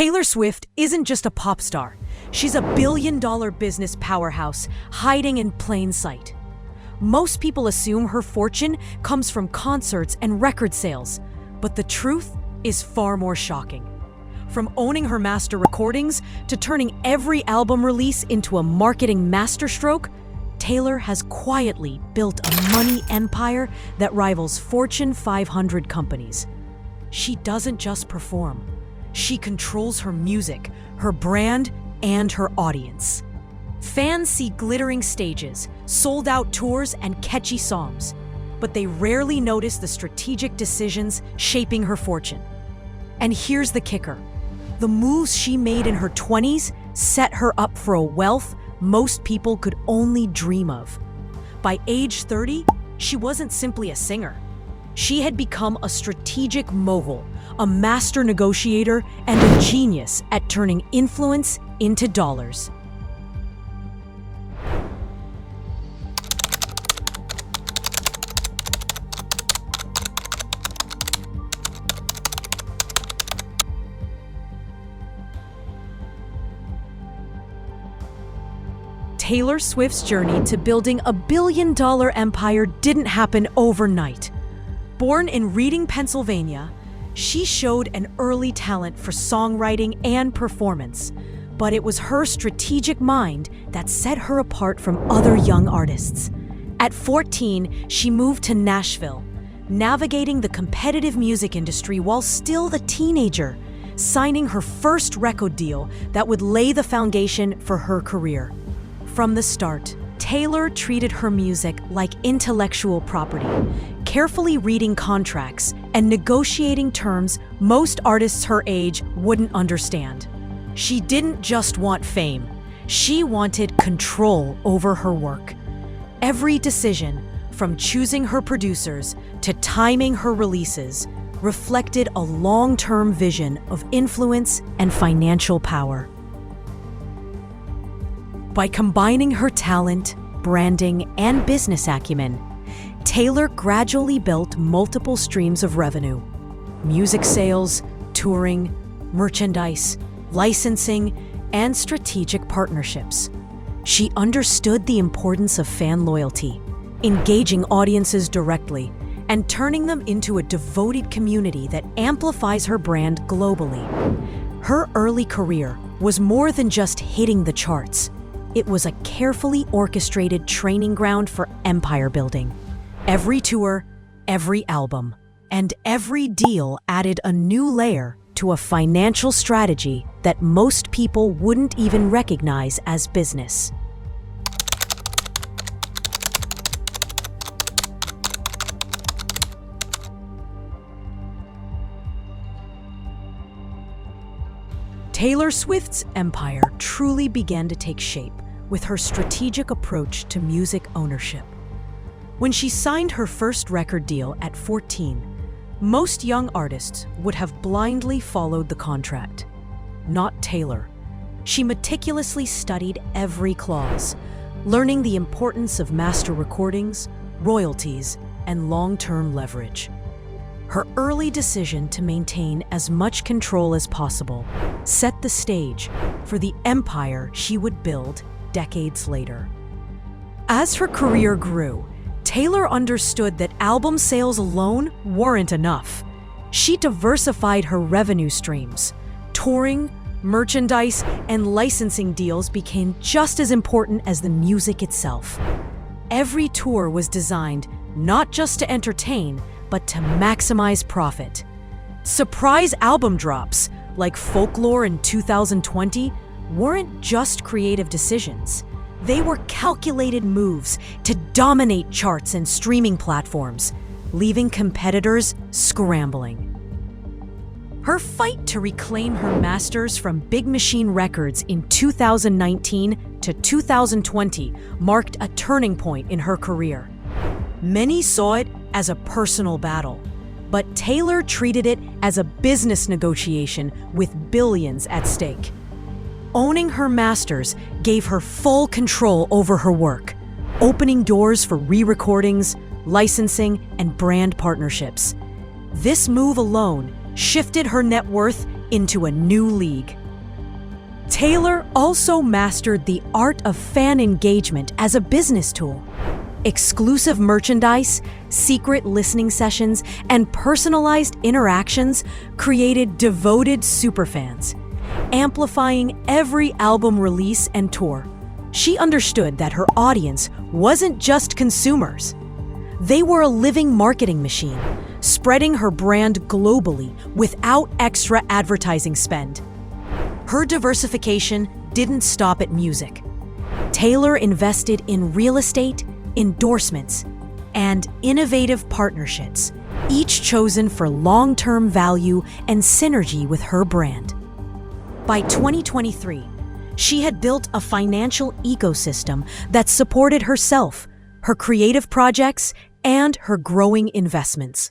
Taylor Swift isn't just a pop star. She's a billion-dollar business powerhouse hiding in plain sight. Most people assume her fortune comes from concerts and record sales, but the truth is far more shocking. From owning her master recordings to turning every album release into a marketing masterstroke, Taylor has quietly built a money empire that rivals Fortune 500 companies. She doesn't just perform. She controls her music, her brand, and her audience. Fans see glittering stages, sold-out tours, and catchy songs, but they rarely notice the strategic decisions shaping her fortune. And here's the kicker. The moves she made in her 20s set her up for a wealth most people could only dream of. By age 30, she wasn't simply a singer. She had become a strategic mogul, a master negotiator, and a genius at turning influence into dollars. Taylor Swift's journey to building a billion-dollar empire didn't happen overnight. Born in Reading, Pennsylvania, she showed an early talent for songwriting and performance, but it was her strategic mind that set her apart from other young artists. At 14, she moved to Nashville, navigating the competitive music industry while still a teenager, signing her first record deal that would lay the foundation for her career. From the start, Taylor treated her music like intellectual property, carefully reading contracts and negotiating terms most artists her age wouldn't understand. She didn't just want fame, she wanted control over her work. Every decision, from choosing her producers to timing her releases, reflected a long-term vision of influence and financial power. By combining her talent, branding, and business acumen, Taylor gradually built multiple streams of revenue: music sales, touring, merchandise, licensing, and strategic partnerships. She understood the importance of fan loyalty, engaging audiences directly, and turning them into a devoted community that amplifies her brand globally. Her early career was more than just hitting the charts. It was a carefully orchestrated training ground for empire building. Every tour, every album, and every deal added a new layer to a financial strategy that most people wouldn't even recognize as business. Taylor Swift's empire truly began to take shape with her strategic approach to music ownership. When she signed her first record deal at 14, most young artists would have blindly followed the contract. Not Taylor. She meticulously studied every clause, learning the importance of master recordings, royalties, and long-term leverage. Her early decision to maintain as much control as possible set the stage for the empire she would build decades later. As her career grew, Taylor understood that album sales alone weren't enough. She diversified her revenue streams. Touring, merchandise, and licensing deals became just as important as the music itself. Every tour was designed not just to entertain, but to maximize profit. Surprise album drops, like Folklore in 2020, weren't just creative decisions. They were calculated moves to dominate charts and streaming platforms, leaving competitors scrambling. Her fight to reclaim her masters from Big Machine Records in 2019 to 2020 marked a turning point in her career. Many saw it as a personal battle, but Taylor treated it as a business negotiation with billions at stake. Owning her masters gave her full control over her work, opening doors for re-recordings, licensing, and brand partnerships. This move alone shifted her net worth into a new league. Taylor also mastered the art of fan engagement as a business tool. Exclusive merchandise, secret listening sessions, and personalized interactions created devoted superfans, amplifying every album release and tour. She understood that her audience wasn't just consumers. They were a living marketing machine, spreading her brand globally without extra advertising spend. Her diversification didn't stop at music. Taylor invested in real estate, endorsements, and innovative partnerships, each chosen for long-term value and synergy with her brand. By 2023, she had built a financial ecosystem that supported herself, her creative projects, and her growing investments.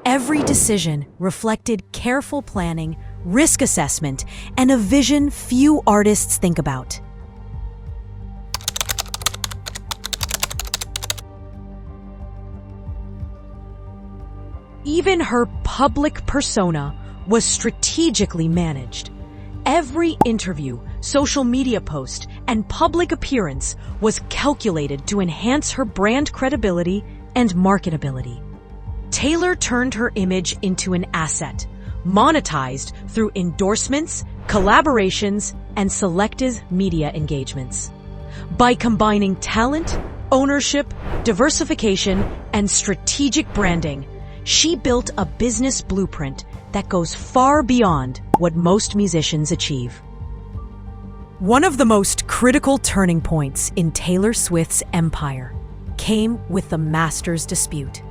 Every decision reflected careful planning, risk assessment, and a vision few artists think about. Even her public persona was strategically managed. Every interview, social media post, and public appearance was calculated to enhance her brand credibility and marketability. Taylor turned her image into an asset, monetized through endorsements, collaborations, and selective media engagements. By combining talent, ownership, diversification, and strategic branding, she built a business blueprint that goes far beyond what most musicians achieve. One of the most critical turning points in Taylor Swift's empire came with the Masters dispute.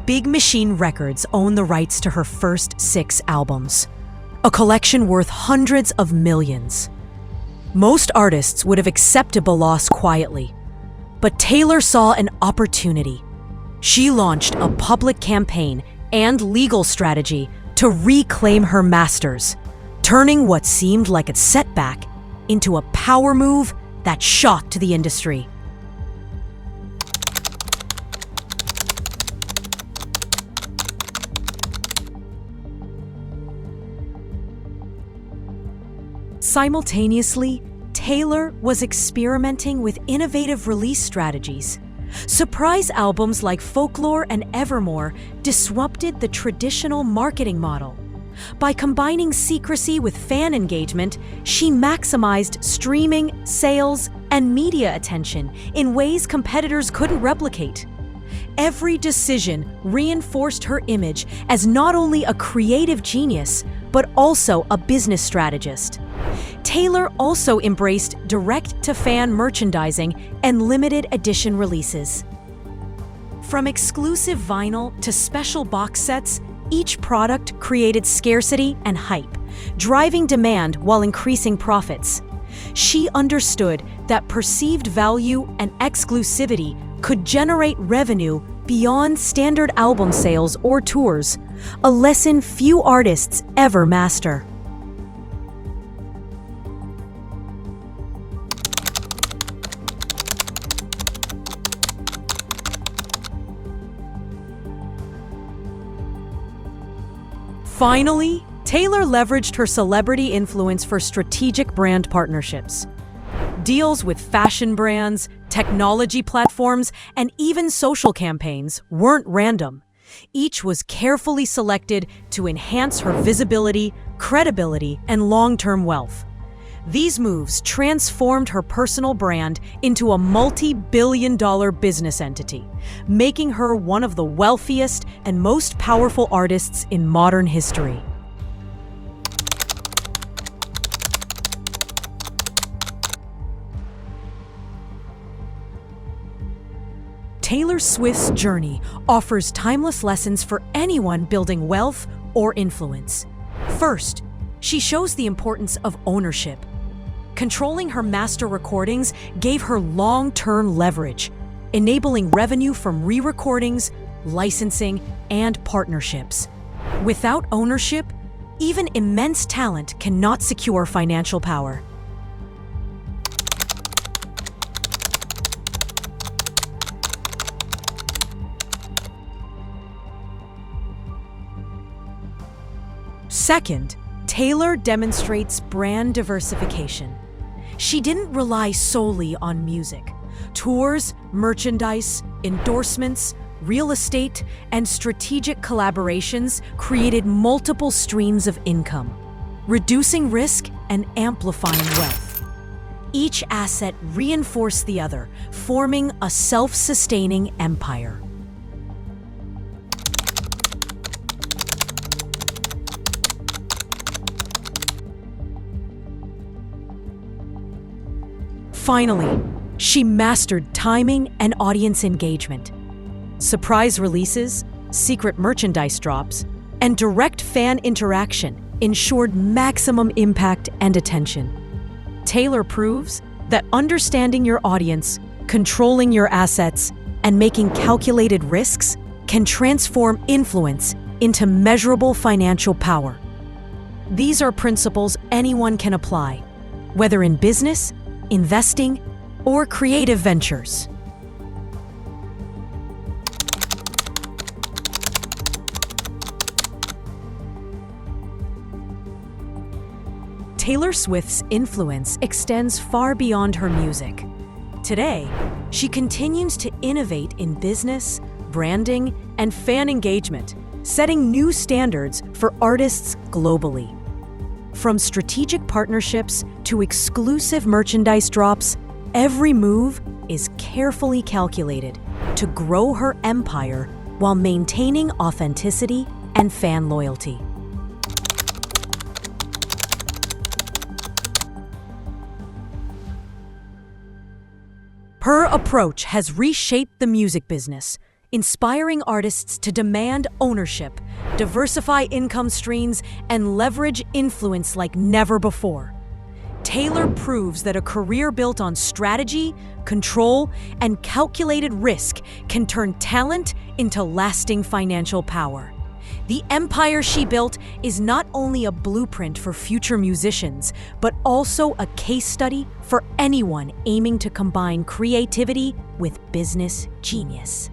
Big Machine Records owned the rights to her first 6 albums, a collection worth hundreds of millions. Most artists would have accepted the loss quietly, but Taylor saw an opportunity. She launched a public campaign and legal strategy to reclaim her masters, turning what seemed like a setback into a power move that shocked the industry. Simultaneously, Taylor was experimenting with innovative release strategies. Surprise albums like Folklore and Evermore disrupted the traditional marketing model. By combining secrecy with fan engagement, she maximized streaming, sales, and media attention in ways competitors couldn't replicate. Every decision reinforced her image as not only a creative genius, but also a business strategist. Taylor also embraced direct-to-fan merchandising and limited edition releases. From exclusive vinyl to special box sets, each product created scarcity and hype, driving demand while increasing profits. She understood that perceived value and exclusivity could generate revenue beyond standard album sales or tours, a lesson few artists ever master. Finally, Taylor leveraged her celebrity influence for strategic brand partnerships. Deals with fashion brands, technology platforms, and even social campaigns weren't random. Each was carefully selected to enhance her visibility, credibility, and long-term wealth. These moves transformed her personal brand into a multi-billion-dollar business entity, making her one of the wealthiest and most powerful artists in modern history. Taylor Swift's journey offers timeless lessons for anyone building wealth or influence. First, she shows the importance of ownership. Controlling her master recordings gave her long-term leverage, enabling revenue from re-recordings, licensing, and partnerships. Without ownership, even immense talent cannot secure financial power. Second, Taylor demonstrates brand diversification. She didn't rely solely on music. Tours, merchandise, endorsements, real estate, and strategic collaborations created multiple streams of income, reducing risk and amplifying wealth. Each asset reinforced the other, forming a self-sustaining empire. Finally, she mastered timing and audience engagement. Surprise releases, secret merchandise drops, and direct fan interaction ensured maximum impact and attention. Taylor proves that understanding your audience, controlling your assets, and making calculated risks can transform influence into measurable financial power. These are principles anyone can apply, whether in business, investing, or creative ventures. Taylor Swift's influence extends far beyond her music. Today, she continues to innovate in business, branding, and fan engagement, setting new standards for artists globally. From strategic partnerships to exclusive merchandise drops, every move is carefully calculated to grow her empire while maintaining authenticity and fan loyalty. Her approach has reshaped the music business, inspiring artists to demand ownership, diversify income streams, and leverage influence like never before. Taylor proves that a career built on strategy, control, and calculated risk can turn talent into lasting financial power. The empire she built is not only a blueprint for future musicians, but also a case study for anyone aiming to combine creativity with business genius.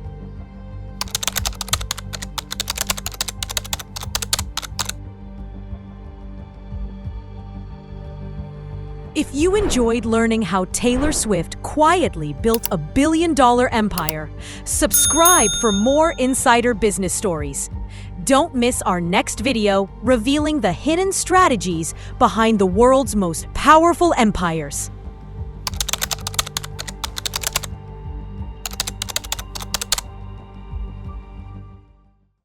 If you enjoyed learning how Taylor Swift quietly built a billion-dollar empire, subscribe for more insider business stories. Don't miss our next video revealing the hidden strategies behind the world's most powerful empires.